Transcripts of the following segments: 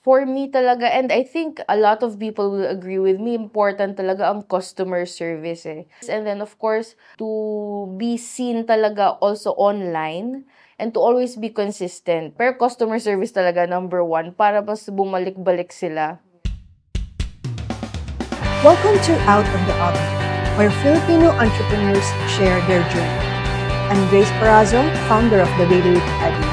For me talaga, and I think a lot of people will agree with me, important talaga ang customer service eh. And then of course, to be seen talaga also online and to always be consistent. Pero customer service talaga number one para mas bumalik-balik sila. Welcome to Out of the Oven, where Filipino entrepreneurs share their journey. I'm Grace Parazo, founder of the Daily Academy.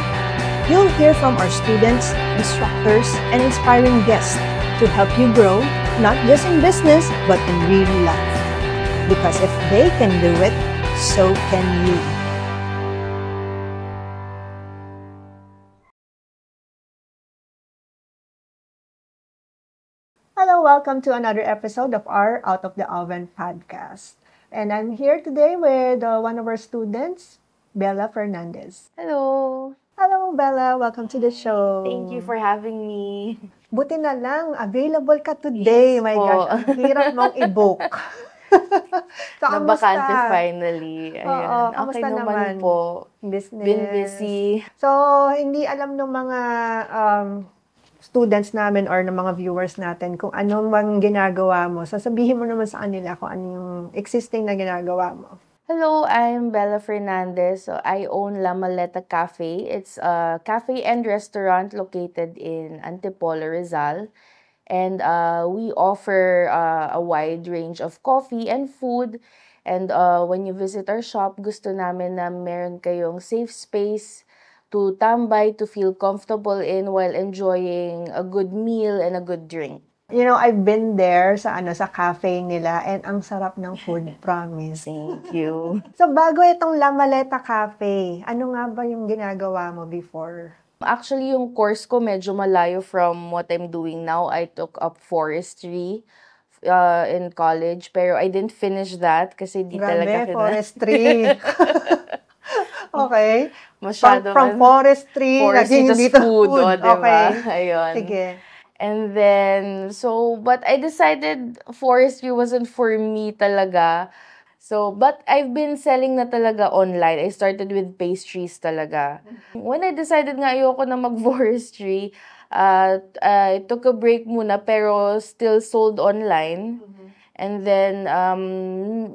You'll hear from our students, instructors, and inspiring guests to help you grow, not just in business, but in real life. Because if they can do it, so can you. Hello, welcome to another episode of our Out of the Oven podcast. And I'm here today with one of our students, Bella Fernandez. Hello! Hello, Bella. Welcome to the show. Thank you for having me. Buti na lang, available ka today. Yes My po. gosh, ang hirap mong i-book. So, Nabakante kamusta? finally. Ayan. Oo, Okay kamusta naman naman? po. Business. Been busy. So, hindi alam ng mga students namin or ng mga viewers natin kung ano mang ginagawa mo. Sasabihin mo naman sa kanila kung ano yung existing na ginagawa mo. Hello, I'm Bella Fernandez. So I own La Maleta Cafe. It's a cafe and restaurant located in Antipolo, Rizal. And we offer a wide range of coffee and food. And when you visit our shop, gusto namin na meron kayong safe space to tambay, to feel comfortable in while enjoying a good meal and a good drink. You know, I've been there sa cafe nila and ang sarap ng food, promise. Thank you. So, bago itong La Maleta Cafe, ano nga ba yung ginagawa mo before? Actually, yung course ko medyo malayo from what I'm doing now. I took up forestry in college, pero I didn't finish that kasi di talaga Grabe, forestry. Okay. Masyado From forestry, forestry naging to dito food, o, diba? Okay. Ayun. Sige. And then, but I decided forestry wasn't for me talaga. So, but I've been selling na talaga online. I started with pastries talaga. When I decided nga ayoko na mag-forestry, I took a break muna pero still sold online. And then,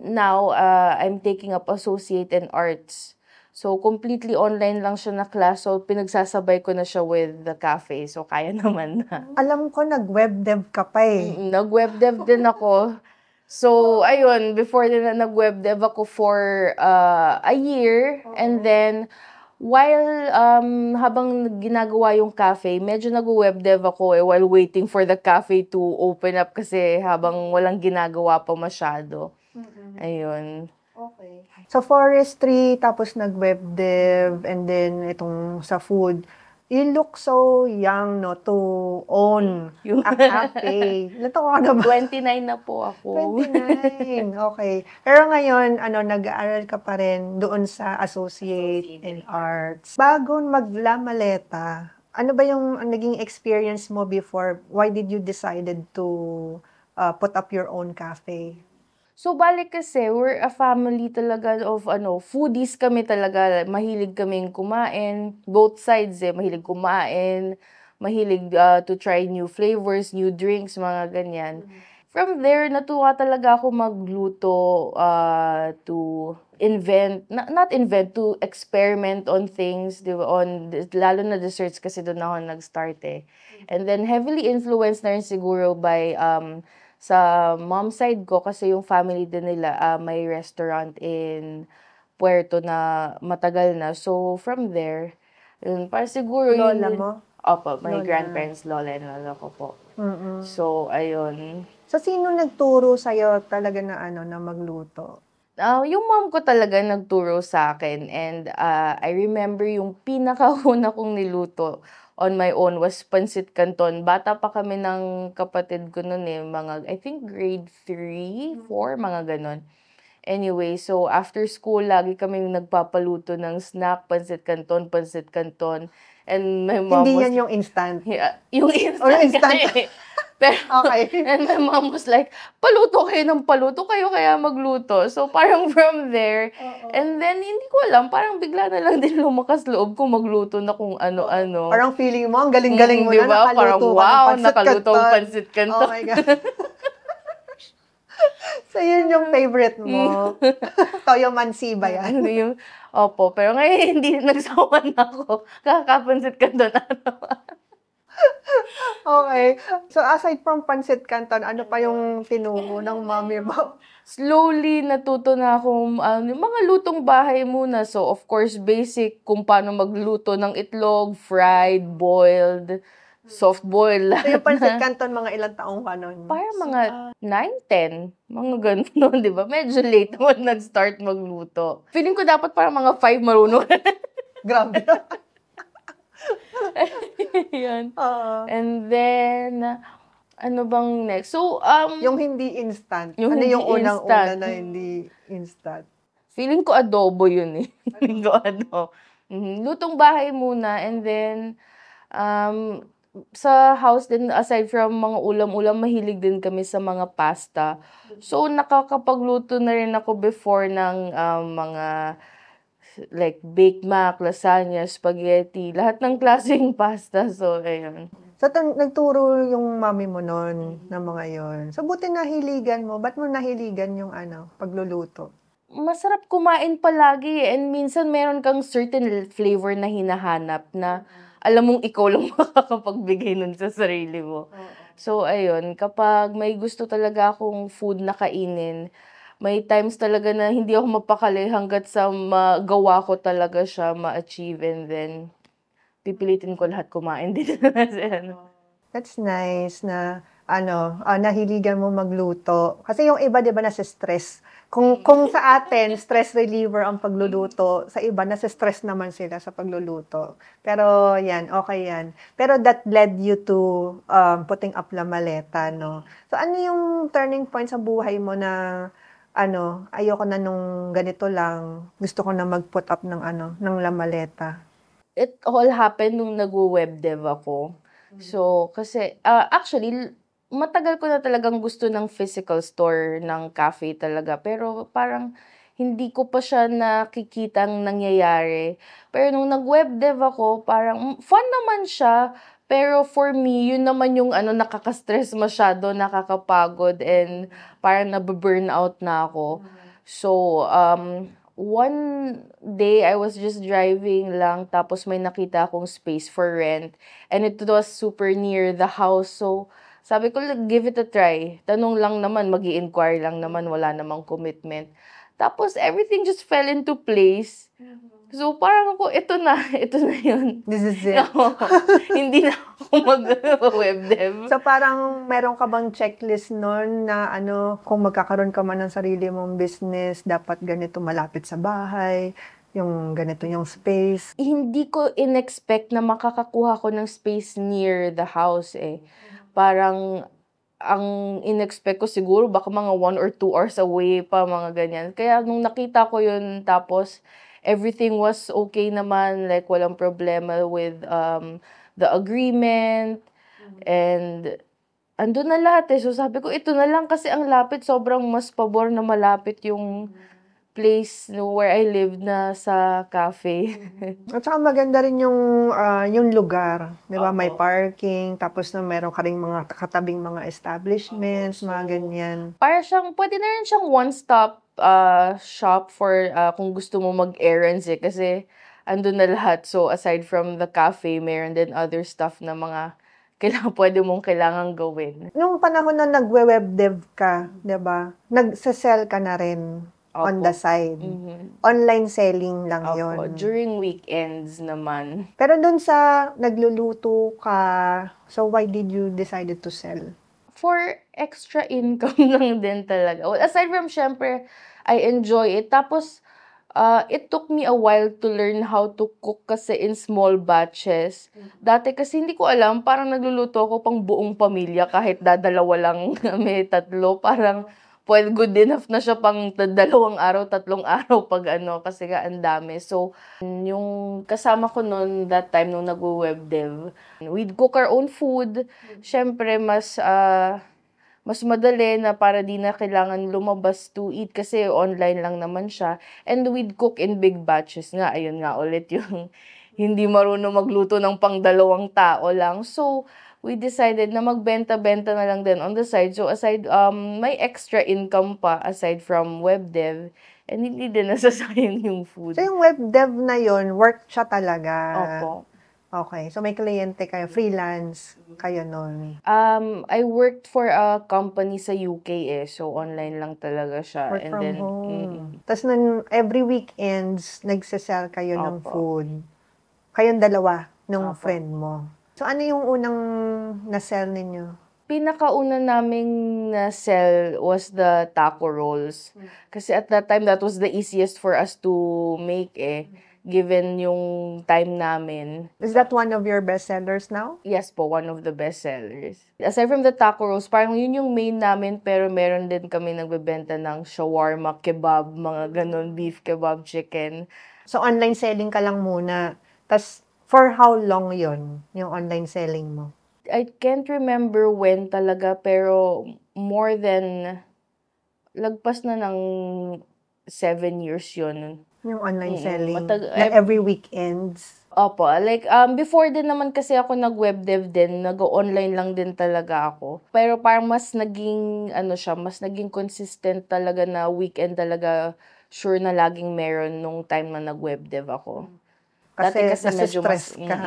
now, I'm taking up associate in arts. So, completely online lang siya na class. So, pinagsasabay ko na siya with the cafe. So, kaya naman na. Alam ko, nag-web dev ka pa eh. Nag-web dev din ako. So, ayun, before din na nag-web dev ako for a year. And then, while habang ginagawa yung cafe, medyo nag-web dev ako while waiting for the cafe to open up kasi habang walang ginagawa pa masyado. Ayun. Okay. So, forestry, tapos nag-web dev, and then itong sa food. You look so young, no, to own a cafe. Ilan taon ka na ba? 29 na po ako. 29. Okay. Pero ngayon, nag-aaral ka pa rin doon sa Associate in Arts. Bago mag-La Maleta, ano ba yung naging experience mo before? Why did you decided to put up your own cafe? So, balik kasi, we're a family talaga of, foodies kami talaga. Mahilig kaming kumain. Both sides Mahilig kumain. Mahilig to try new flavors, new drinks, mga ganyan. From there, natuwa talaga ako magluto to invent, not invent, to experiment on things, diba? Lalo na desserts kasi doon ako nag-start eh. And then, heavily influenced na rin siguro by sa mom side ko kasi yung family din nila may restaurant in Puerto na matagal na. So, from there, yun, para siguro Lola yun. mo? Opo, my Lola. grandparents, lola and lola ko po. So, ayun. So, sino nagturo sa'yo talaga na na magluto? Yung mom ko talaga nagturo sa akin and I remember yung pinakauna kong niluto on my own was pancit canton. Bata pa kami ng kapatid ko noon mga I think grade 3, 4, mga ganon. Anyway, so after school, lagi kaming nagpapaluto ng snack, pancit canton. And my mom Hindi was... yan yung instant. Yeah, yung instant. Or instant. Pero, Okay. and my mom was like, paluto kayo ng paluto, kayo kaya magluto. So, parang from there, and then, hindi ko alam, parang bigla na lang din lumakas loob ko magluto na kung ano-ano. Parang feeling mo, ang galing-galing mo Di na, ba? Parang, nakaluto ka ng wow, pancit nakaluto ang canton. pancit canton. Oh my God. So, yun yung favorite mo. Toyo mansi ba yan? Opo, pero ngayon hindi nagsawa na ako. Kakapansit canton na naman. Okay. So, aside from pancit canton, ano pa yung tinuro ng mommy mo? Slowly natuto na akong yung mga lutong bahay muna. So, of course, basic kung paano magluto ng itlog, fried, boiled, soft-boiled, So, yung lahat pancit na. canton, mga ilang taong ka nun? Parang mga 9, 10, mga ganun, di ba? Medyo late naman nag-start magluto. Feeling ko dapat parang mga 5 marunong. Grabe. Yan. Oo. And then, ano bang next? So, Yung hindi instant. Yung Ano hindi yung unang-una instant. na hindi instant? feeling ko adobo yun eh. Feeling ko adobo. Lutong bahay muna and then, sa house din, aside from mga ulam-ulam, mahilig din kami sa mga pasta. So, nakakapagluto na rin ako before ng mga like baked mac, lasagna, spaghetti, lahat ng klaseng pasta. So, ayun. So, nagturo yung mami mo nun ng mga yon. So, buti nahiligan mo. Ba't mo nahiligan yung pagluluto? Masarap kumain palagi and minsan meron kang certain flavor na hinahanap na alam mong ikaw lang makakapagbigay nun sa sarili mo. So, ayun, kapag may gusto talaga akong food na kainin, may times talaga na hindi ako mapakali hanggat sa magawa ko talaga siya, ma-achieve, and then pipilitin ko lahat kumain din. That's nice na nahiligan mo magluto. Kasi yung iba, di ba, nasa stress. Kung sa atin, stress reliever ang pagluluto, sa iba, nasa stress naman sila sa pagluluto. Pero yan, okay yan. Pero that led you to putting up La Maleta, no? So, ano yung turning point sa buhay mo na ayoko na nung ganito lang, gusto ko na mag-put up ng La Maleta? It all happened nung nag-web dev ako. So, kasi, actually, matagal ko na talagang gusto ng physical store ng cafe talaga. Pero parang hindi ko pa siya nakikitang nangyayari. Pero nung nag-web dev ako, parang fun naman siya. Pero for me, yun naman yung nakaka-stress masyado, nakakapagod, and parang nababurn out na ako. So, one day, I was just driving lang, tapos may nakita akong space for rent. And it was super near the house. So, sabi ko, give it a try. Tanong lang naman, mag-i-inquire lang naman, wala namang commitment. Tapos, everything just fell into place. So, parang ako, ito na yun. This is it. Hindi na ako mag-web dev. So, parang meron ka bang checklist nun na kung magkakaroon ka man ng sarili mong business, dapat ganito malapit sa bahay, yung ganito yung space? Hindi ko in-expect na makakakuha ko ng space near the house eh. Parang, ang in-expect ko siguro, baka mga 1 or 2 hours away pa, mga ganyan. Kaya nung nakita ko yun, tapos everything was okay naman, like walang problema with the agreement, and andun na lahat eh. So sabi ko, ito na lang kasi ang lapit, sobrang mas pabor na malapit yung place where I lived na sa cafe. At saka maganda rin yung lugar, 'di ba? May parking, tapos na meron ka ring mga katabing mga establishments, mga ganyan. Para siyang, pwede na rin siyang one-stop shop for kung gusto mo mag-errands eh. Kasi andun na lahat. So, aside from the cafe, meron din other stuff na mga pwede mong kailangan gawin. Nung panahon na nagwe-web dev ka, 'di ba? Nagse-sell ka na rin on the side. Online selling lang Opo, yon. during weekends naman. Pero dun sa nagluluto ka, so why did you decided to sell? For extra income lang din talaga. Well, aside from, syempre, I enjoy it. Tapos, it took me a while to learn how to cook kasi in small batches. Dati kasi hindi ko alam, parang nagluluto ako pang buong pamilya kahit dadalawa lang kami, 3. Parang pwede good enough na siya pang 2 araw, 3 araw pag ano, kasi nga ang dami. So, yung kasama ko noon that time nung nag-web dev, we'd cook our own food. Siyempre, mas madali na para di na kailangan lumabas to eat kasi online lang naman siya. And we'd cook in big batches nga. Ayun nga ulit yung hindi marunong magluto ng pang 2 tao lang. So, we decided na magbenta-benta na lang din on the side. So, aside, may extra income pa aside from web dev. And hindi din nasasayang yung food. So, yung web dev na yon work siya talaga. Opo. Okay. So, may kliyente kayo, freelance kayo nun. I worked for a company sa UK eh. So, online lang talaga siya. Work And from then, home. Tapos nun, every weekends, nagsasell kayo ng Opo. food. Kayong dalawa nung Opo. friend mo. So, ano yung unang na-sell ninyo? Pinakauna naming na-sell was the taco rolls. Kasi at that time, that was the easiest for us to make eh. Given yung time namin. Is that one of your best sellers now? Yes po, one of the best sellers. Aside from the taco rolls, parang yun yung main namin, pero meron din kami nagbebenta ng shawarma, kebab, mga ganun, beef kebab, chicken. So, online selling ka lang muna. Tapos, for how long yon yung online selling mo? I can't remember when talaga, pero more than, lagpas na ng 7 years yun. Yung online Mm-mm. selling? Na every weekends? Opo, like, before din naman kasi ako nag-web dev din, nag-online lang din talaga ako. Pero parang mas naging, mas naging consistent talaga na weekend talaga, sure na laging meron nung time na nag-web dev ako. Dati kasi medyo nasa-stress mas, ka.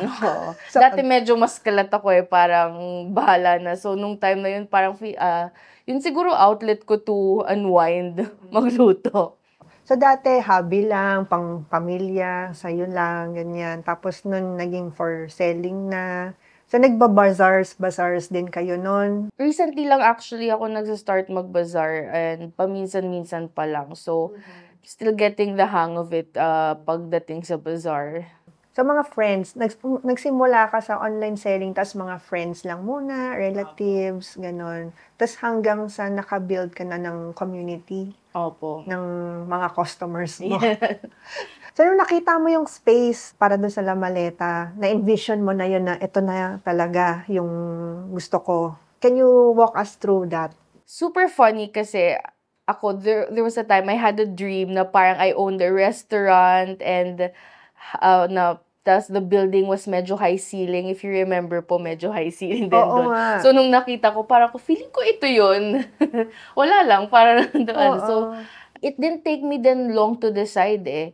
So, dati medyo mas kalat ako eh, parang bahala na. So, nung time na yun, parang, yun siguro outlet ko to unwind, magluto. So, dati, hobby lang, pang pamilya, sa'yo lang, ganyan. Tapos, nun, naging for selling na. So, bazaars din kayo nun. Recently lang actually ako nag-start mag-bazaar and paminsan-minsan pa lang. So, still getting the hang of it pagdating sa bazaar. So, mga friends, nagsimula ka sa online selling, tas mga friends lang muna, relatives, ganon. Tas hanggang sa nakabuild ka na ng community. Opo. Ng mga customers mo. Yeah. So, nung nakita mo yung space para dun sa La Maleta, na-envision mo na yun na ito na talaga yung gusto ko. Can you walk us through that? Super funny kasi ako, there was a time I had a dream na parang I owned a restaurant and tas the building was medyo high ceiling. If you remember po, medyo high ceiling din doon. So, nung nakita ko, parang feeling ko ito yun. Wala lang, parang doon. So, it didn't take me then long to decide eh.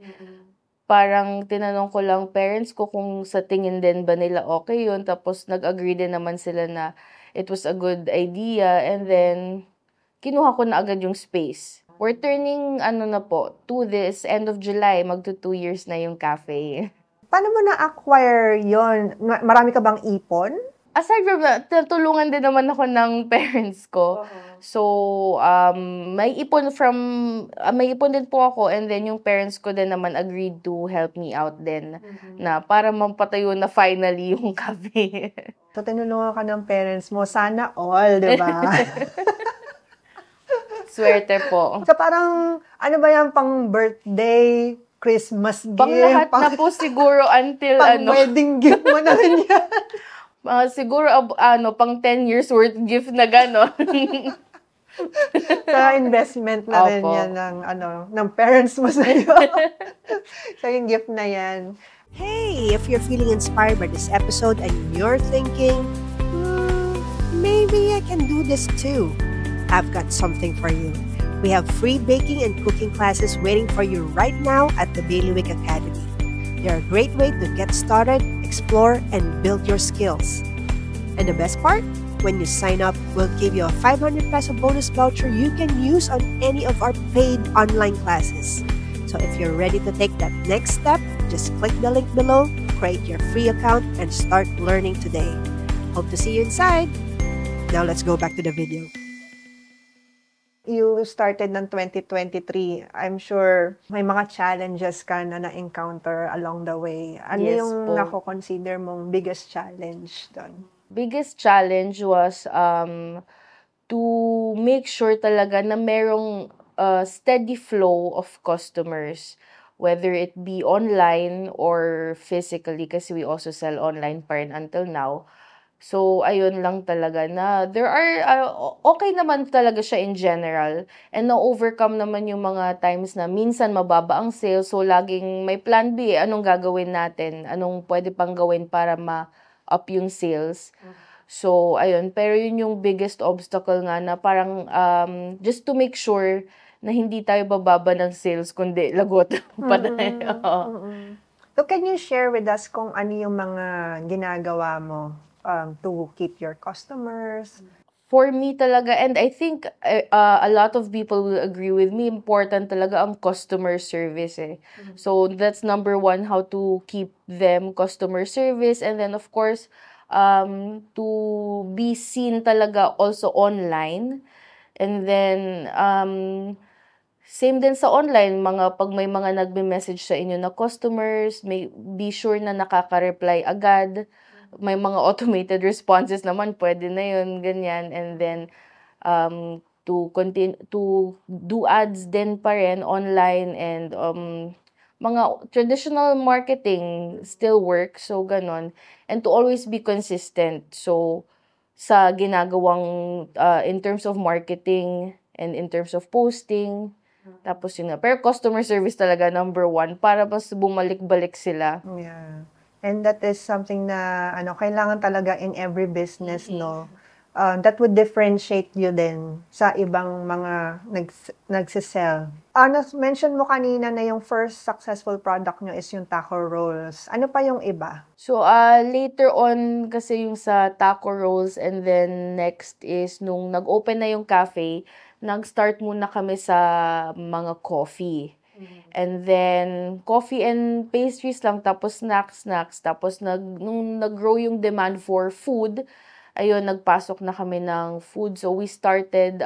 Parang tinanong ko lang parents ko kung sa tingin din ba nila okay yun. Tapos nag-agree din naman sila na it was a good idea. And then, kinuha ko na agad yung space. We're turning, to this end of July, magto 2 years na yung cafe. Paano mo na-acquire yon? Marami ka bang ipon? Aside from that, tulungan din naman ako ng parents ko. So, may ipon din po ako and then yung parents ko din naman agreed to help me out din na para mampatayo na finally yung cafe. So, tinulungan ka ng parents mo. Sana all, di ba? Swerte po. So, parang, ano ba yan, pang birthday, Christmas gift? Pang lahat na po siguro until pang wedding gift mo na rin yan. Siguro, pang 10 years worth gift na gano'n. So, investment na rin yan ng parents mo sa'yo. So, yung gift na yan. Hey, if you're feeling inspired by this episode and you're thinking, maybe I can do this too, I've got something for you. We have free baking and cooking classes waiting for you right now at the Bailiwick Academy. They're a great way to get started, explore, and build your skills. And the best part? When you sign up, we'll give you a 500 peso bonus voucher you can use on any of our paid online classes. So if you're ready to take that next step, just click the link below, create your free account, and start learning today. Hope to see you inside. Now let's go back to the video. You started ng 2023. I'm sure may mga challenges ka na na-encounter along the way. Ano Yes yung po. nako-consider mong biggest challenge doon? Biggest challenge was to make sure talaga na merong steady flow of customers, whether it be online or physically, kasi we also sell online pa rin until now. So, ayun lang talaga na there are, okay naman talaga siya in general. And na-overcome naman yung mga times na minsan mababa ang sales. So, laging may plan B. Anong gagawin natin? Anong pwede pang gawin para ma-up yung sales? So, ayun. Pero yun yung biggest obstacle nga na parang just to make sure na hindi tayo bababa ng sales, kundi lagot pa tayo. So, can you share with us kung ano yung mga ginagawa mo to keep your customers? For me talaga, and I think a lot of people will agree with me, important talaga ang customer service eh. So, that's number one, how to keep them customer service. And then, of course, to be seen talaga also online. And then, same din sa online, pag may mga nagme-message sa inyo na customers, be sure na nakaka-reply agad. May mga automated responses naman, pwede na yun, ganyan. And then, to do ads din pa rin online, and mga traditional marketing still work, so ganon. And to always be consistent. So, sa ginagawang, in terms of marketing and in terms of posting, tapos yun nga. Pero customer service talaga number one para mas bumalik-balik sila. Yeah. And that is something na kailangan talaga in every business, no? That would differentiate you din sa ibang mga nagsisell. Mention mo kanina na yung first successful product nyo is yung taco rolls. Ano pa yung iba? So, later on kasi yung sa taco rolls, and then next is nung nag-open na yung cafe, nag-start muna kami sa mga coffee. And then, coffee and pastries lang, tapos snacks. Tapos, nung nag-grow yung demand for food, ayun, nagpasok na kami ng food. So, we started,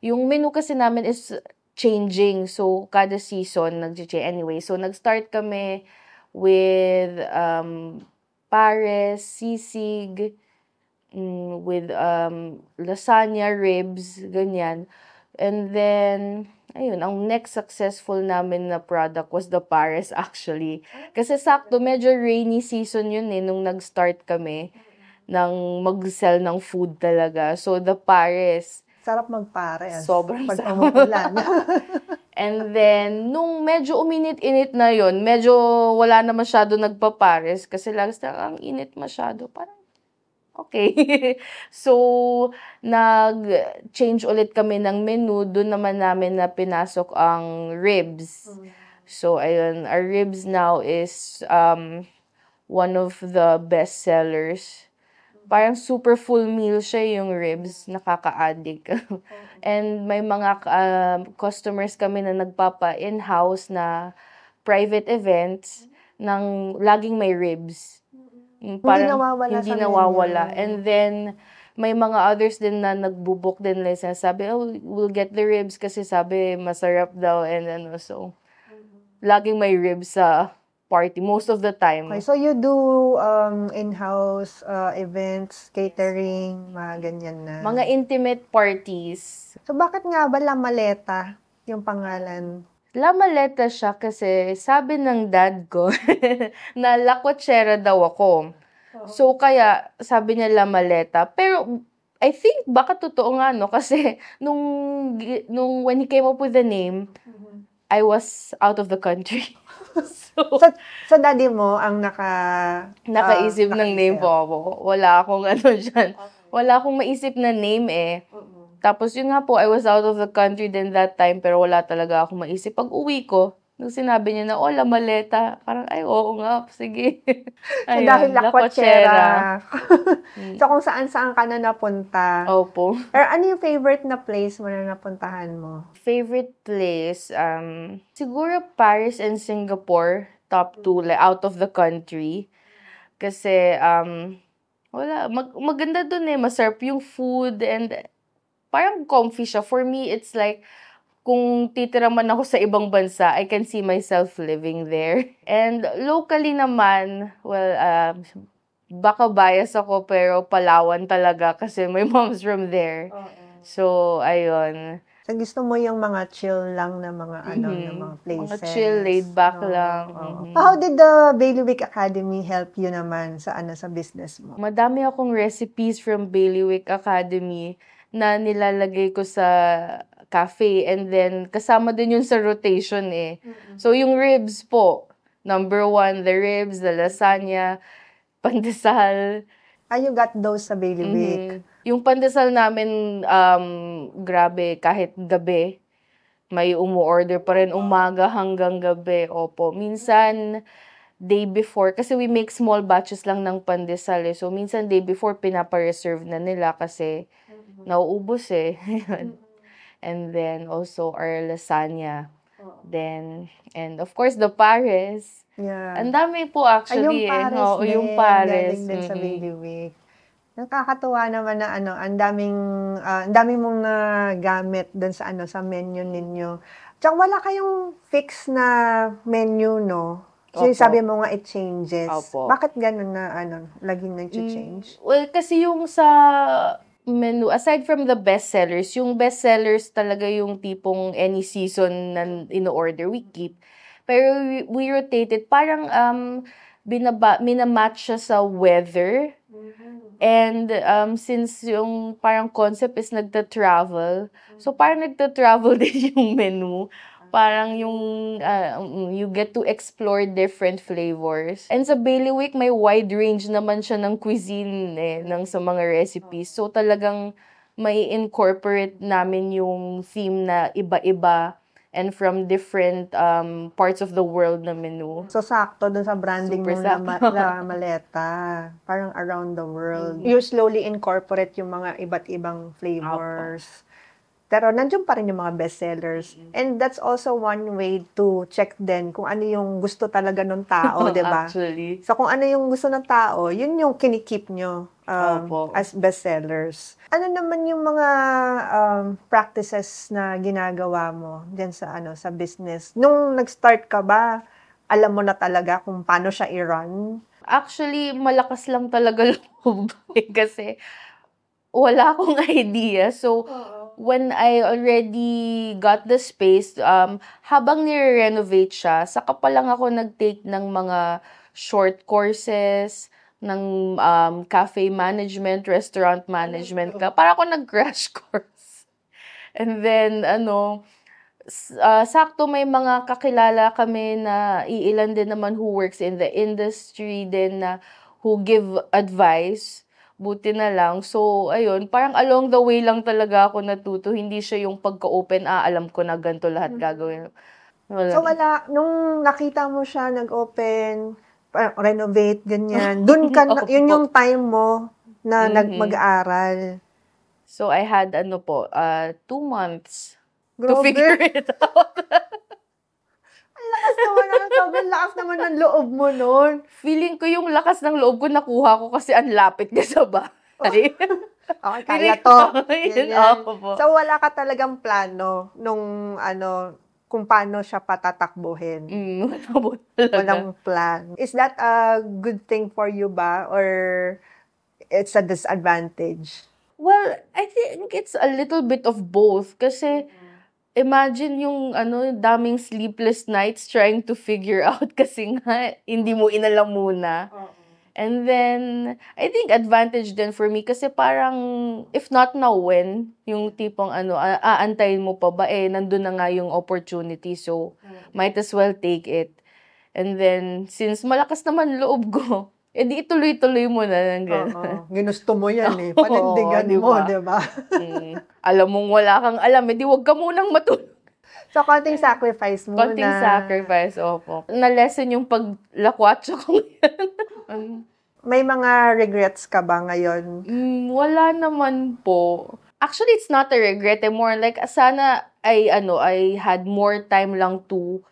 yung menu kasi namin is changing. So, kada season, nag-change. Anyway, so, nag-start kami with pares, sisig, with lasagna, ribs, ganyan. And then, ayun, ang next successful namin na product was the pares actually. Kasi sakto, medyo rainy season yun eh, nung nag-start kami ng mag-sell ng food talaga. So, the pares. Sarap magpares. Sobrang pag sarap. umuulan. And then, nung medyo uminit-init na yon, medyo wala na masyado nagpapares kasi lang ang init masyado. Parang, okay. So, nag-change ulit kami ng menu. Doon naman namin na pinasok ang ribs. So, ayun, our ribs now is one of the best sellers. Parang super full meal siya yung ribs, nakaka-addict. And may mga customers kami na nagpapa-in-house na private events ng laging may ribs. Parang hindi nawawala. And then, may mga others din na nagbubook din lang. Sabi, we'll get the ribs kasi sabi masarap daw. And ano, so, laging may ribs sa party most of the time. Okay, so you do in-house events, catering, mga ganyan na. Mga intimate parties. So bakit nga ba La Maleta yung pangalan? La Maleta siya kasi sabi ng dad ko na La Cochera daw ako. So kaya sabi niya La Maleta. Pero I think baka totoo nga no kasi nung when he came up with the name, I was out of the country. So daddy mo ang nakaisip ng name po ako. Wala akong ano dyan. Wala akong maisip na name eh. Tapos yun nga po, I was out of the country then that time, pero wala talaga akong maisip. Pag uwi ko, nung sinabi niya na, La Maleta, parang, ay, oo nga, sige. So dahil La Cochera. So kung saan-saan ka na napunta. Opo. Pero ano yung favorite na place mo na napuntahan mo? Favorite place, siguro Paris and Singapore, top 2, like, out of the country. Kasi, maganda dun eh, masarap yung food, and parang comfy siya. For me, it's like, kung titira man ako sa ibang bansa, I can see myself living there. And locally naman, well, baka bias ako pero Palawan talaga kasi my mom's from there. So, ayun. So, gusto mo yung mga chill lang na mga na mga Mga places. chill, laid back No? lang. Oo. How did the Bailiwick Academy help you naman sa sa business mo? Madami akong recipes from Bailiwick Academy na nilalagay ko sa cafe and then kasama din yun sa rotation eh. So, yung ribs po, number 1, the ribs, the lasagna, pandesal. You got those sa Bailiwick? Yung pandesal namin, grabe, kahit gabi, may umu-order pa rin umaga hanggang gabi. Opo. Minsan, day before, kasi we make small batches lang ng pandesal eh. So, minsan day before, pinapa-reserve na nila kasi nauubos eh. And then, also our lasagna. Then, and of course, the pares. Yeah. Ang dami po actually yung pares eh. din, Yung pares. galing din sa Bailiwick. Nakakatuwa naman na ang daming mong nagamit doon sa sa menu ninyo. Tsaka wala kayong fix na menu, no? So, Opo. sabi mo nga it changes. Opo. Bakit ganun na laging nag-change? Well, kasi yung sa menu, aside from the bestsellers, yung bestsellers talaga yung tipong any season na in-order, we keep. Pero we rotate it. Parang minamatch siya sa weather. And since yung parang concept is nagta-travel, so parang nagta-travel din yung menu. Parang yung you get to explore different flavors. And sa Bailiwick, may wide range naman siya ng cuisine sa mga recipes. So talagang may incorporate namin yung theme na iba-iba and from different parts of the world na menu. So, sakto dun sa branding mo Super na maleta. Parang around the world. You slowly incorporate yung mga iba't ibang flavors. Pero nandiyan pa rin yung mga bestsellers. And that's also one way to check din kung ano yung gusto talaga ng tao, di ba? Actually. So, kung ano yung gusto ng tao, yun yung kinikip nyo as bestsellers. Ano naman yung mga practices na ginagawa mo dyan sa business? Nung nag-start ka ba, alam mo na talaga kung paano siya i-run? Actually, malakas lang talaga loob kasi wala akong idea. So, when I already got the space, habang nire-renovate siya, saka pa lang ako nag-take ng mga short courses, ng cafe management, restaurant management ka. Para ako nag-crash course. And then, sakto may mga kakilala kami na iilan din naman who works in the industry din na who give advice. Buti na lang. So, ayun, parang along the way lang talaga ako natuto. Hindi siya yung pagka-open, alam ko na ganito lahat gagawin. So, nung nakita mo siya, nag-open, renovate, ganyan, dun ka, yun yung time mo na mag-aaral. So, I had, 2 months to Grabe. figure it out. Lakas naman ng loob mo nun. Feeling ko yung lakas ng loob ko nakuha ko kasi ang lapit ka sa bahay. Okay, kaya to. Opo. So, wala ka talagang plano nung kung paano siya patatakbuhin. Walang plan. Is that a good thing for you ba? Or it's a disadvantage? Well, I think it's a little bit of both. Kasi, imagine yung daming sleepless nights trying to figure out kasi nga hindi mo inalam muna. And then I think advantage din for me kasi parang if not now when yung tipong aantayin mo pa ba nandun na nga yung opportunity so might as well take it. And then since malakas naman loob ko, di ituloy-tuloy mo na ng gano'n. Ginusto mo yan panindigan mo, di ba? Alam mong wala kang alam, di wag ka munang matulog. So, konting sacrifice muna. Konting sacrifice, opo. Na-lesson yung paglakwatsa ko yan. May mga regrets ka ba ngayon? Wala naman po. Actually, it's not a regret. More like, sana I had more time lang to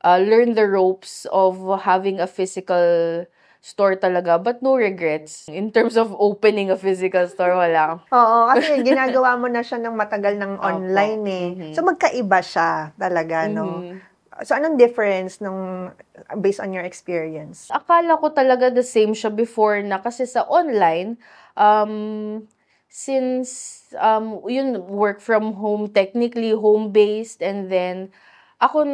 learn the ropes of having a physical store talaga, but no regrets. In terms of opening a physical store, wala. Oo, kasi ginagawa mo na siya ng matagal ng online So, magkaiba siya talaga, no? So, anong difference based on your experience? Akala ko talaga the same siya before na kasi sa online, since yun work from home, technically home-based, and then ako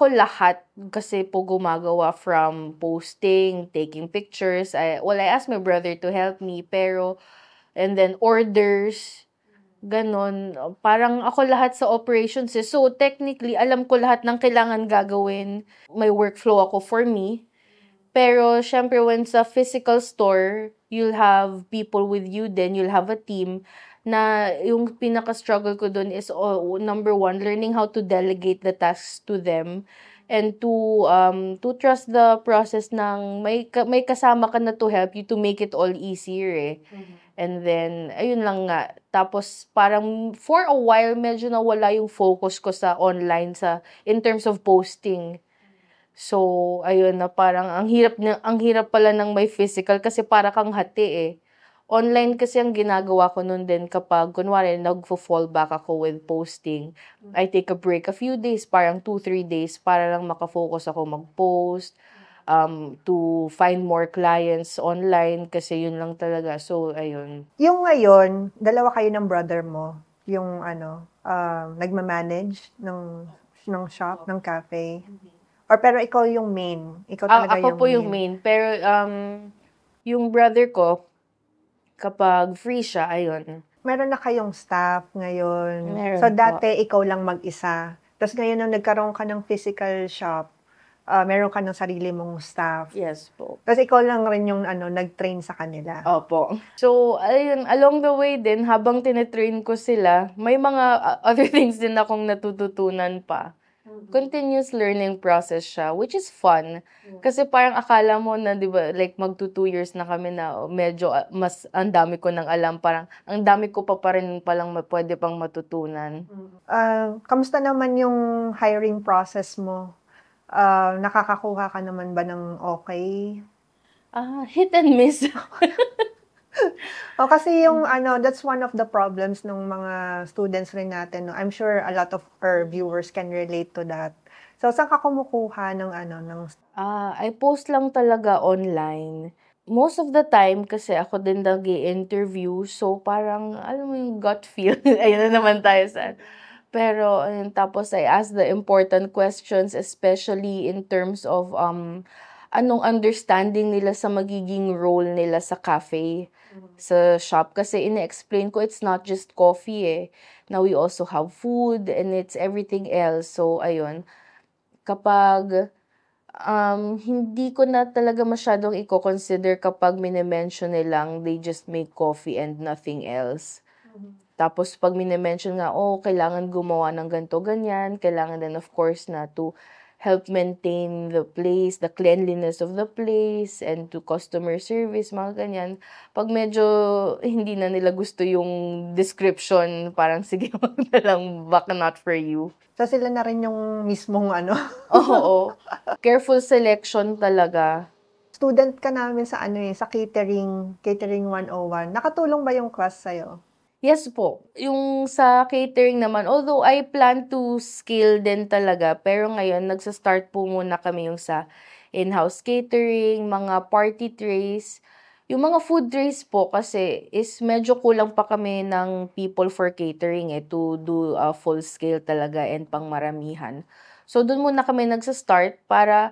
lahat kasi po gumagawa from posting, taking pictures. I asked my brother to help me, pero and then orders, gano'n. Parang ako lahat sa operations, eh. So, technically, alam ko lahat ng kailangan gagawin. May workflow ako for me. Pero, syempre, when sa physical store, you'll have people with you, then you'll have a team na yung pinaka-struggle ko dun is, number one, learning how to delegate the tasks to them and to trust the process ng may kasama ka na to help you to make it all easier, eh. And then, ayun lang nga. Tapos, parang for a while, medyo nawala yung focus ko sa online in terms of posting. So, ayun na parang ang hirap pala ng may physical kasi para kang hati, eh. Online kasi ang ginagawa ko nun din kapag kunwari nagfo-fall back ako with posting. I take a break a few days, parang 2-3 days para lang makafocus ako mag-post, to find more clients online kasi yun lang talaga. So, ayun. Yung ngayon, dalawa kayo ng brother mo, yung nagma-manage ng shop, ng cafe. Or pero ikaw yung main. Ikaw talaga Ako yung po yung main. Pero, yung brother ko, kapag free siya, ayun. Meron na kayong staff ngayon. Meron So, po. dati ikaw lang mag-isa. Tapos ngayon, nung nagkaroon ka ng physical shop, meron ka ng sarili mong staff. Yes po. Tapos ikaw lang rin yung nag-train sa kanila. Opo. So, ayun, along the way din, habang tinetrain ko sila, may mga other things din akong natututunan pa. Continuous learning process siya, which is fun. Kasi parang akala mo na, di ba, like magto 2 years na kami na medyo mas ang dami ko nang alam, parang ang dami ko pa rin palang pwede pang matutunan. Kamusta naman yung hiring process mo? Nakakakuha ka naman ba ng okay? Hit and miss. Kasi yung that's one of the problems ng mga students rin natin. No? I'm sure a lot of our viewers can relate to that. So, saan ka kumukuha ng I post lang talaga online. Most of the time, kasi ako din nag-i-interview, so parang, alam mo yung gut feel, ayun na naman tayo sa. Pero, ayun, tapos I ask the important questions, especially in terms of, anong understanding nila sa magiging role nila sa cafe, sa shop. Kasi ina-explain ko, it's not just coffee, eh. Now, we also have food, and it's everything else. So, ayun. Kapag hindi ko na talaga masyadong i-consider kapag mine-mention nilang they just make coffee and nothing else. Tapos pag mine-mention nga, kailangan gumawa ng ganito, ganyan, kailangan din of course na to help maintain the place, the cleanliness of the place, and to customer service, mga ganyan. Pag medyo hindi na nila gusto yung description, parang sige, wag na lang, baka not for you. So, sila na rin yung mismong Oo. Careful selection talaga. Student ka namin sa sa catering 101. Nakatulong ba yung class sa'yo? Yes po. Yung sa catering naman, although I plan to scale din talaga, pero ngayon nagsa-start po muna kami yung sa in-house catering, mga party trays. Yung mga food trays po kasi is medyo kulang pa kami ng people for catering to do full scale talaga and pangmaramihan. So doon muna kami nagsa-start para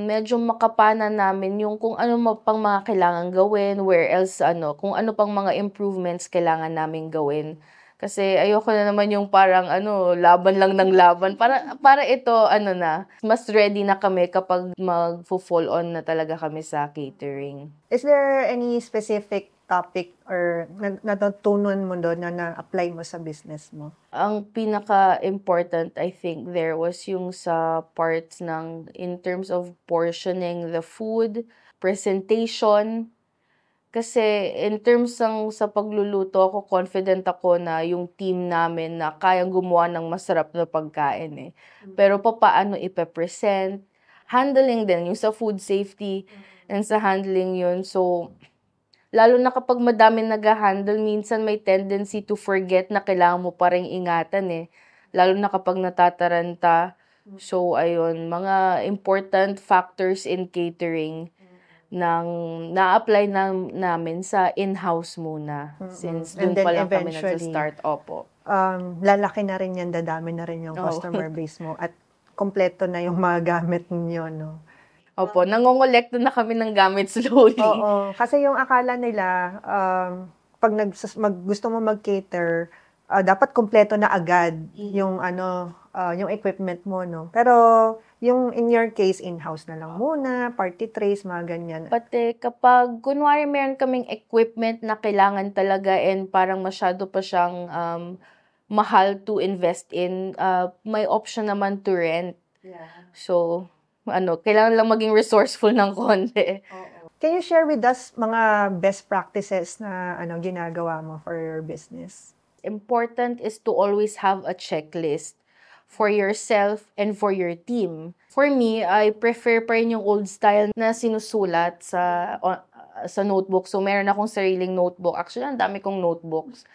medyo makapana namin yung kung ano pang mga kailangan gawin, where else kung ano pang mga improvements kailangan namin gawin. Kasi ayoko na naman yung parang laban lang ng laban. Para ito na, mas ready na kami kapag mag-fall on na talaga kami sa catering. Is there any specific topic or natutunan mo doon na na-apply mo sa business mo? Ang pinaka-important, I think, there was yung sa parts in terms of portioning the food, presentation. Kasi in terms sa pagluluto, ako confident ako na yung team namin na kayang gumawa ng masarap na pagkain, eh. Pero paano ipe-present, handling din, yung sa food safety, and sa handling yun. So, lalo na kapag madaming nag-handle, minsan may tendency to forget na kailangan mo pa ring ingatan, eh. Lalo na kapag natataranta. So, ayun, mga important factors in catering ng na-apply namin sa in-house muna. Since And dun pa then lang kami eventually, nagsa-start. Opo. lalaki na rin yan, dadami na rin yung Oo. customer base mo at kompleto na yung mga gamit ninyo, no? Opo, nangongolekta na kami ng gamit slowly. Oo, kasi yung akala nila, pag gusto mo mag-cater, dapat kompleto na agad yung yung equipment mo, no? Pero yung in your case, in-house na lang muna, party trays, mga ganyan. Pati kapag kunwari meron kaming equipment na kailangan talaga and parang masyado pa siyang mahal to invest in, may option naman to rent. So, kailangan lang maging resourceful ng konti. Can you share with us mga best practices na ginagawa mo for your business? Important is to always have a checklist for yourself and for your team. For me, I prefer pa rin yung old style na sinusulat sa notebook. So, meron akong sariling notebook. Actually, ang dami kong notebooks.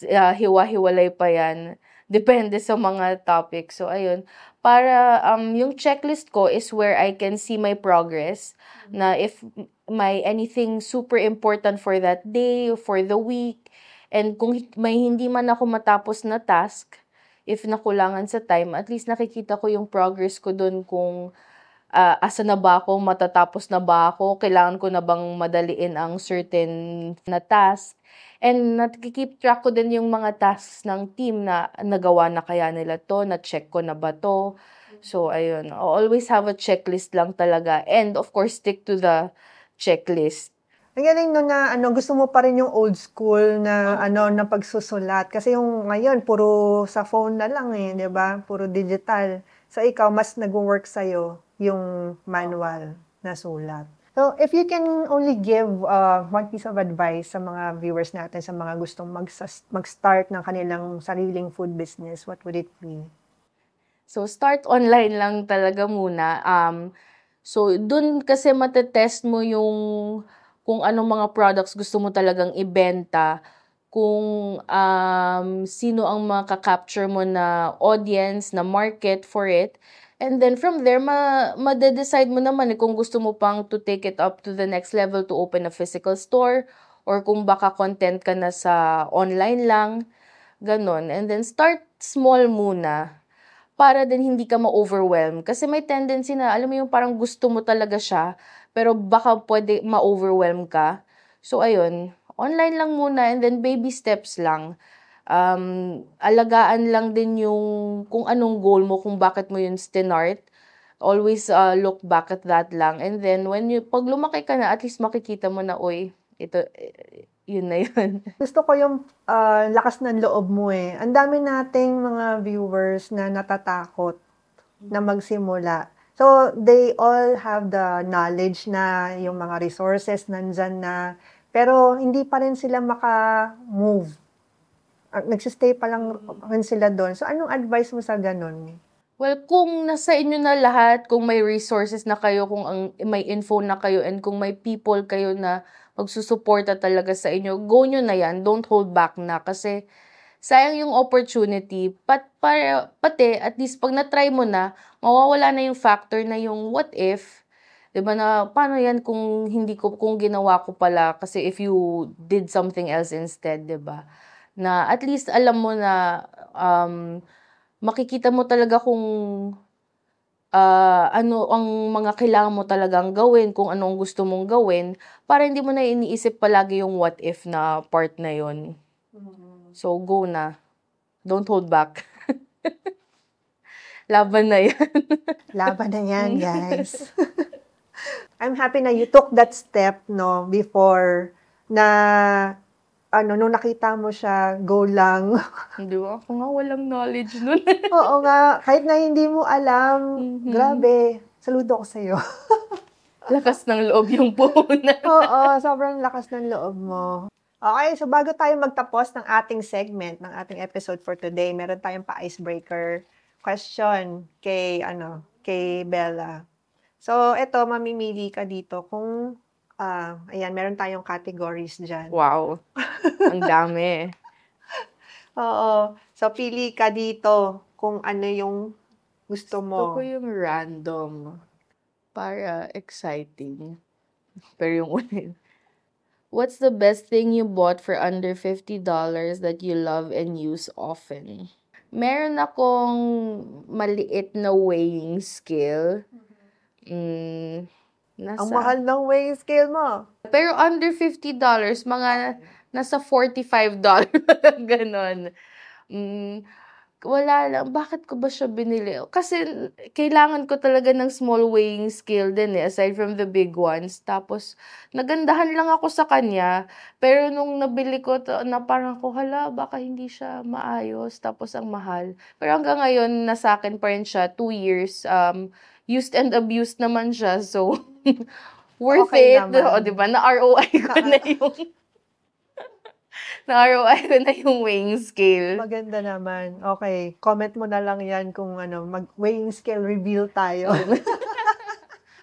Hiwa-hiwalay pa yan. Depende sa mga topics. So, ayun. Para yung checklist ko is where I can see my progress. Na if may anything super important for that day, for the week, and kung may hindi man ako matapos na task, if nakulangan sa time, at least nakikita ko yung progress ko dun kung asa na ba ako, matatapos na ba ako, kailangan ko na bang madaliin ang certain na task. And nakikip track ko din yung mga tasks ng team na nagawa na kaya nila to, na-check ko na ba to. So, ayun. Always have a checklist lang talaga. And of course, stick to the checklist. Ang galing no na gusto mo pa rin yung old school na na pagsusulat kasi yung ngayon puro sa phone na lang 'di ba? Puro digital. So ikaw mas nagwo-work sa yung manual na sulat. So if you can only give one piece of advice sa mga viewers natin, sa mga gustong mag-start ng kanilang sariling food business, what would it be? So start online lang talaga muna. So dun kasi matetest mo yung kung anong mga products gusto mo talagang ibenta, kung sino ang makaka-capture mo na audience, na market for it. And then from there, ma-decide mo naman kung gusto mo pang to take it up to the next level to open a physical store or kung baka content ka na sa online lang, ganon. And then start small muna para din hindi ka ma-overwhelm. Kasi may tendency na, alam mo yung parang gusto mo talaga siya, pero baka pwede ma-overwhelm ka. So, ayun, online lang muna and then baby steps lang. Alagaan lang din yung kung anong goal mo, kung bakit mo yun stinart. Always look back at that lang. And then, pag lumaki ka na, at least makikita mo na, oy, ito, yun na yun. Gusto ko yung lakas ng loob mo eh. Ang dami nating mga viewers na natatakot na magsimula. So, they all have the knowledge na yung mga resources nandyan na, pero hindi pa rin sila maka-move. Nagsistay pa lang rin sila doon. So, anong advice mo sa ganun? Well, kung nasa inyo na lahat, kung may resources na kayo, kung may info na kayo, and kung may people kayo na magsusuporta talaga sa inyo, go nyo na yan. Don't hold back na. Kasi sayang yung opportunity. Pati, at least pag na-try mo na, mawawala na yung factor na yung what if. Diba na, paano yan kung ginawa ko pala, kasi if you did something else instead, diba? Na at least alam mo na, makikita mo talaga kung ano ang mga kailangan mo talagang gawin, kung ano ang gusto mong gawin, para hindi mo na iniisip palagi yung what if na part na yun. So, go na. Don't hold back. Laban na yan. Laban na yan, guys. I'm happy na you took that step, no, before na nung nakita mo siya, go lang. Di ba? Ako nga walang knowledge nun. Oo nga, kahit na hindi mo alam, grabe, saludo ko sa'yo. Lakas ng loob yung puhunan. Oo, sobrang lakas ng loob mo. Okay, so bago tayo magtapos ng ating segment, ng ating episode for today, meron tayong pa-icebreaker question kay Bella. So, eto, mamimili ka dito kung, ayan, meron tayong categories dyan. Wow, ang dami. Oo, so pili ka dito kung ano yung Gusto Gusto ko mo? yung random. Para exciting. Pero yung ulit. What's the best thing you bought for under $50 that you love and use often? Meron akong maliit na weighing scale. Ang Nasa mahal ng weighing scale mo. pero under $50, mga nasa $45, gano'n. Wala lang, bakit ko ba siya binili? Kasi kailangan ko talaga ng small weighing scale din aside from the big ones. Tapos, nagandahan lang ako sa kanya, pero nung nabili ko, na parang ko, hala, baka hindi siya maayos, tapos ang mahal. Pero hanggang ngayon, nasa akin pa rin siya, 2 years. Used and abused naman siya, so worth Okay it. naman. O, diba? Na-ROI ko na yung na-ROI ko na yung weighing scale. Maganda naman. Okay, comment mo na lang yan kung mag-weighing scale reveal tayo.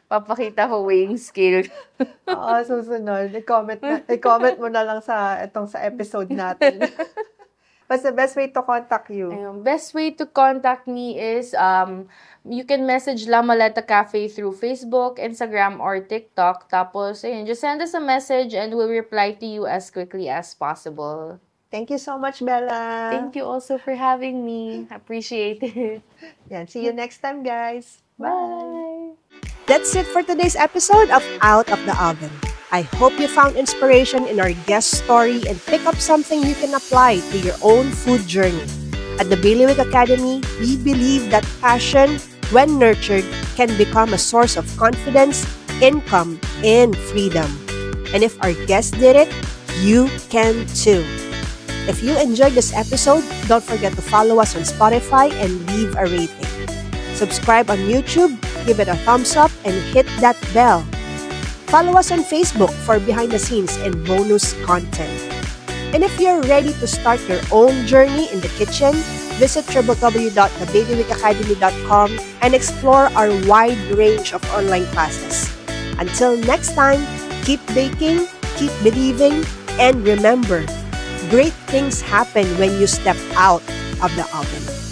Papakita ko weighing scale. Oo, susunod. I-comment mo na lang sa episode natin. What's the best way to contact you? Ayun, best way to contact me is you can message La Maleta Cafe through Facebook, Instagram, or TikTok. Tapos, ayun, just send us a message and we'll reply to you as quickly as possible. Thank you so much, Bella. Thank you also for having me. Appreciate it. Yan, see you next time, guys. Bye! That's it for today's episode of Out of the Oven. I hope you found inspiration in our guest story and pick up something you can apply to your own food journey. At the Bailiwick Academy, we believe that passion, when nurtured, can become a source of confidence, income, and freedom. And if our guests did it, you can too. If you enjoyed this episode, don't forget to follow us on Spotify and leave a rating. Subscribe on YouTube, give it a thumbs up, and hit that bell. Follow us on Facebook for behind the scenes and bonus content. And if you're ready to start your own journey in the kitchen, visit www.thebailiwickacademy.com and explore our wide range of online classes. Until next time, keep baking, keep believing, and remember, great things happen when you step out of the oven.